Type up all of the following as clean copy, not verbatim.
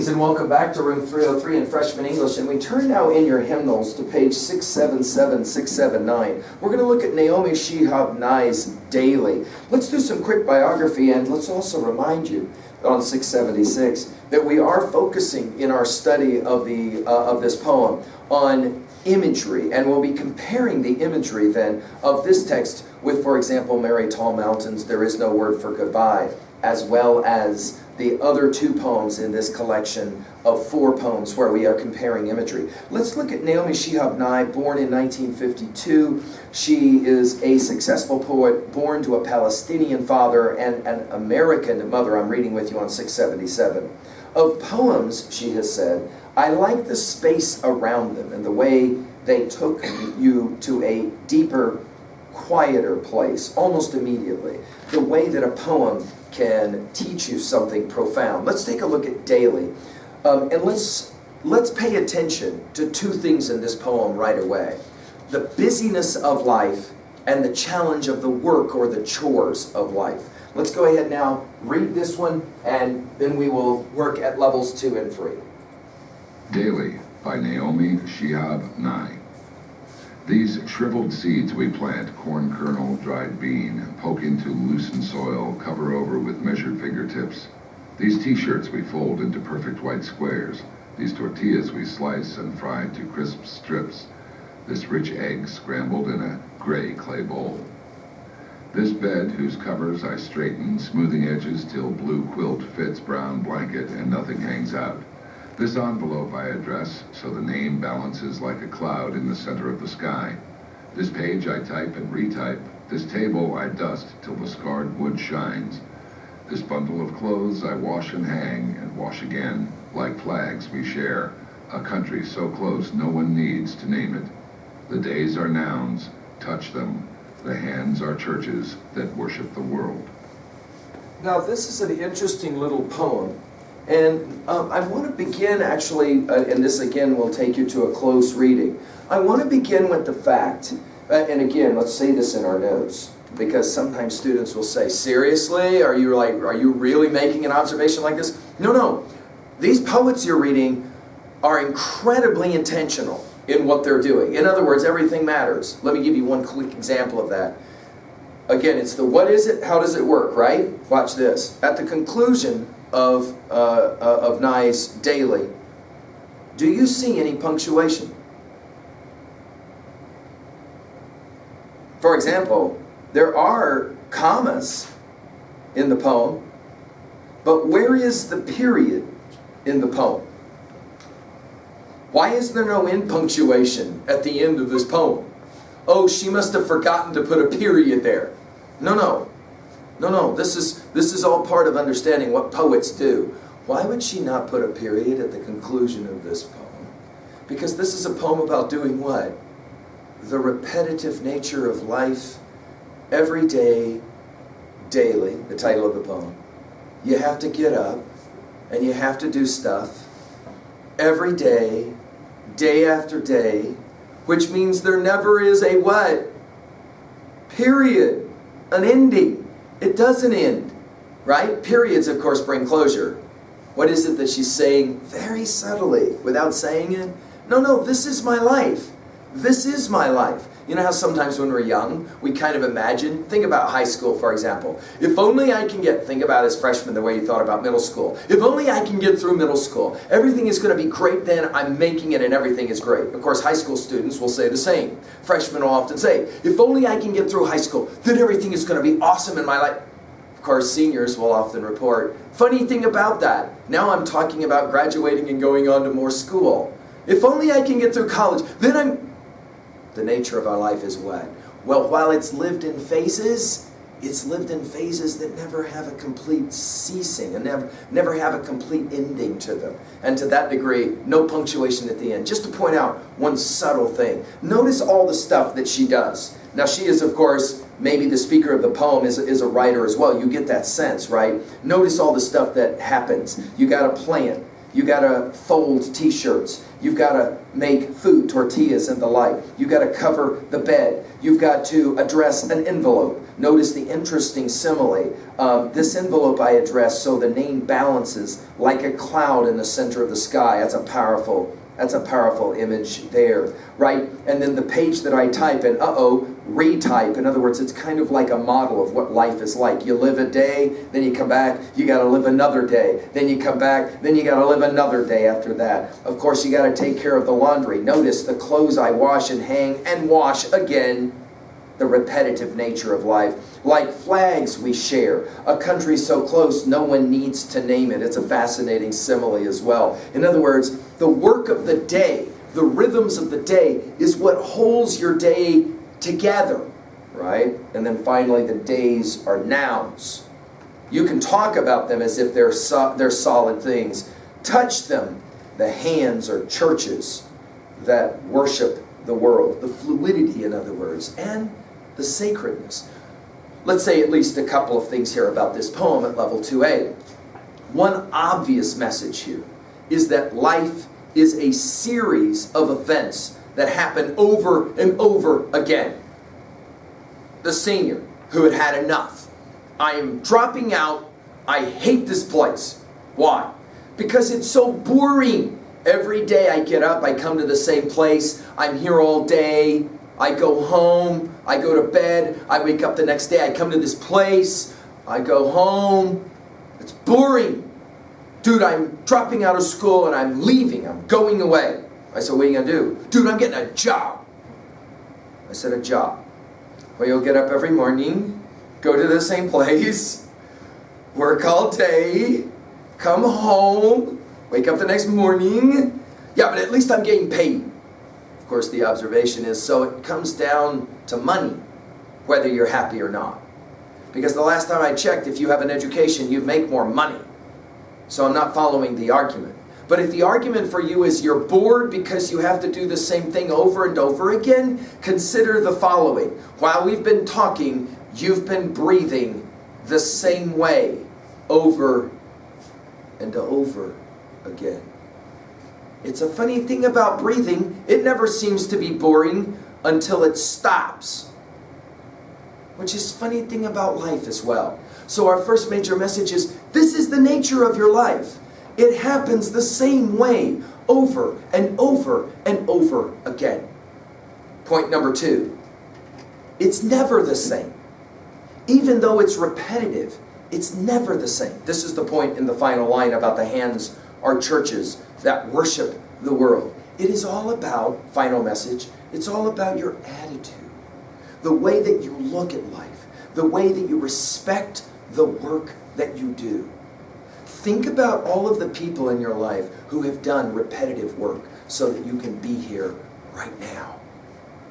Greetings and welcome back to room 303 in Freshman English, and we turn now in your hymnals to page 677, 679. We're going to look at Naomi Shihab Nye's Daily. Let's do some quick biography, and let's also remind you on 676 that we are focusing in our study of this poem on imagery, and we'll be comparing the imagery then of this text with, for example, Mary Tall Mountains, There Is No Word for Goodbye, as well as the other two poems in this collection of 4 poems where we are comparing imagery. Let's look at Naomi Shihab Nye, born in 1952. She is a successful poet, born to a Palestinian father and an American mother. I'm reading with you on 677. Of poems, she has said, I like the space around them and the way they took you to a deeper, quieter place, almost immediately. The way that a poem can teach you something profound. Let's take a look at Daily. And let's pay attention to 2 things in this poem right away. The busyness of life and the challenge of the work or the chores of life. Let's go ahead now, read this one, and then we will work at levels 2 and 3. Daily by Naomi Shihab Nye. These shriveled seeds we plant, corn kernel, dried bean, poke into loosened soil, cover over with measured fingertips. These t-shirts we fold into perfect white squares. These tortillas we slice and fry to crisp strips. This rich egg scrambled in a gray clay bowl. This bed whose covers I straighten, smoothing edges till blue quilt fits brown blanket and nothing hangs out. This envelope I address so the name balances like a cloud in the center of the sky. This page I type and retype. This table I dust till the scarred wood shines. This bundle of clothes I wash and hang and wash again. Like flags we share, a country so close no one needs to name it. The days are nouns, touch them. The hands are churches that worship the world. Now this is an interesting little poem. And I want to begin actually, and this again will take you to a close reading. I want to begin with the fact, and again, let's say this in our notes, because sometimes students will say, seriously? Are you really making an observation like this? No. These poets you're reading are incredibly intentional in what they're doing. In other words, everything matters. Let me give you one quick example of that. Again, it's the what is it, how does it work, right? Watch this. At the conclusion of Nye's Daily, do you see any punctuation? For example, there are commas in the poem, but where is the period in the poem? Why is there no end punctuation at the end of this poem? Oh, she must have forgotten to put a period there. No. This is all part of understanding what poets do. Why would she not put a period at the conclusion of this poem? Because this is a poem about doing what? The repetitive nature of life, every day, daily, the title of the poem. You have to get up, and you have to do stuff, every day, day after day, which means there never is a what? Period. An ending. It doesn't end, right? Periods, of course, bring closure. What is it that she's saying very subtly without saying it? No, this is my life. This is my life. You know how sometimes when we're young, we kind of imagine, think about high school, for example. If only I can think about as freshmen the way you thought about middle school. If only I can get through middle school. Everything is going to be great then, I'm making it and everything is great. Of course, high school students will say the same. Freshmen will often say, if only I can get through high school, then everything is going to be awesome in my life. Of course, seniors will often report, funny thing about that, now I'm talking about graduating and going on to more school. If only I can get through college, then the nature of our life is what? Well, while it's lived in phases, it's lived in phases that never have a complete ceasing and never have a complete ending to them. And to that degree, no punctuation at the end. Just to point out one subtle thing. Notice all the stuff that she does. Now she is, of course, maybe the speaker of the poem is a writer as well. You get that sense, right? Notice all the stuff that happens. You got to plan. You got to fold t-shirts. You've got to make food, tortillas and the like. You've got to cover the bed. You've got to address an envelope. Notice the interesting simile. This envelope I address so the name balances like a cloud in the center of the sky. That's a powerful image there, right? And then the page that I type in, retype. In other words, it's kind of like a model of what life is like. You live a day, then you come back, you got to live another day. Then you come back, then you got to live another day after that. Of course, you got to take care of the laundry. Notice the clothes I wash and hang and wash again. The repetitive nature of life. Like flags we share. A country so close no one needs to name it. It's a fascinating simile as well. In other words, the work of the day, the rhythms of the day is what holds your day together, right? And then finally, the days are nouns. You can talk about them as if they're solid things. Touch them. The hands are churches that worship the world. The fluidity, in other words, and the sacredness. Let's say at least a couple of things here about this poem at level 2A. One obvious message here is that life is a series of events that happen over and over again. The senior who had had enough. I am dropping out. I hate this place. Why? Because it's so boring. Every day I get up, I come to the same place. I'm here all day. I go home, I go to bed, I wake up the next day, I come to this place, I go home. It's boring. Dude, I'm dropping out of school and I'm leaving, I'm going away. I said, what are you going to do? Dude, I'm getting a job. I said, a job. Well, you'll get up every morning, go to the same place, work all day, come home, wake up the next morning. Yeah, but at least I'm getting paid. Of course, the observation is, so it comes down to money, whether you're happy or not. Because the last time I checked, if you have an education, you make more money. So I'm not following the argument. But if the argument for you is you're bored because you have to do the same thing over and over again, consider the following. While we've been talking, you've been breathing the same way over and over again. It's a funny thing about breathing. It never seems to be boring until it stops. Which is a funny thing about life as well. So our first major message is, this is the nature of your life. It happens the same way over and over and over again. Point number 2. It's never the same. Even though it's repetitive, it's never the same. This is the point in the final line about the hands are churches that worship the world. It is all about, final message, it's all about your attitude. The way that you look at life. The way that you respect the work that you do. Think about all of the people in your life who have done repetitive work so that you can be here right now.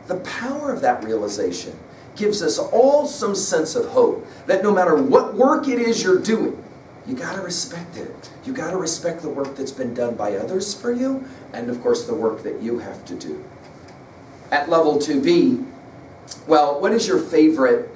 The power of that realization gives us all some sense of hope that no matter what work it is you're doing, you got to respect it. You got to respect the work that's been done by others for you, and of course the work that you have to do. At level 2B, well, what is your favorite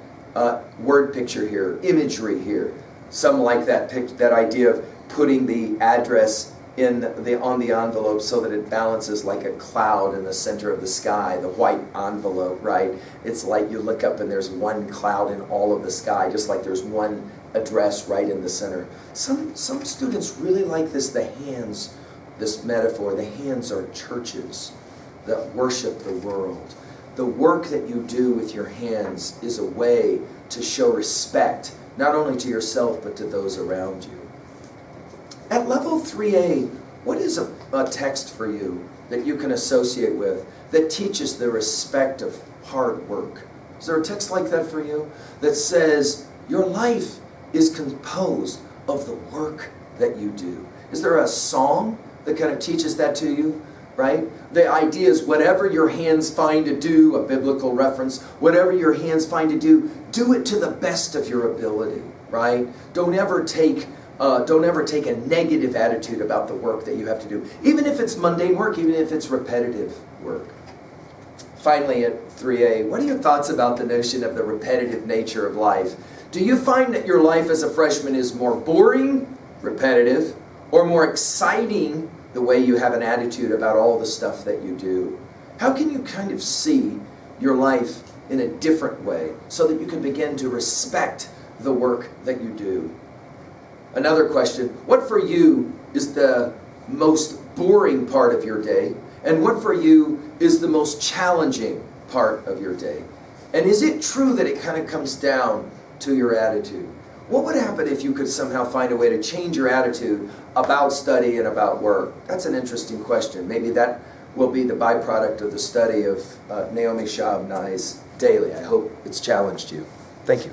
word picture here, imagery here? Some like that idea of putting the address on the envelope so that it balances like a cloud in the center of the sky, the white envelope, right? It's like you look up and there's one cloud in all of the sky, just like there's one address right in the center. Some students really like the hands, this metaphor. The hands are churches that worship the world. The work that you do with your hands is a way to show respect, not only to yourself, but to those around you. At level 3A, what is a text for you that you can associate with that teaches the respect of hard work? Is there a text like that for you that says your life is composed of the work that you do? Is there a song that kind of teaches that to you? Right? The idea is whatever your hands find to do, a biblical reference, whatever your hands find to do it to the best of your ability, right? Don't ever take a negative attitude about the work that you have to do, even if it's mundane work, even if it's repetitive work. Finally, at 3A, what are your thoughts about the notion of the repetitive nature of life? Do you find that your life as a freshman is more boring, repetitive, Or more exciting, the way you have an attitude about all the stuff that you do? How can you kind of see your life in a different way so that you can begin to respect the work that you do? Another question, what for you is the most boring part of your day? And what for you is the most challenging part of your day? And is it true that it kind of comes down to your attitude? What would happen if you could somehow find a way to change your attitude about study and about work? That's an interesting question. Maybe that will be the byproduct of the study of Naomi Shihab Nye's daily. I hope it's challenged you. Thank you.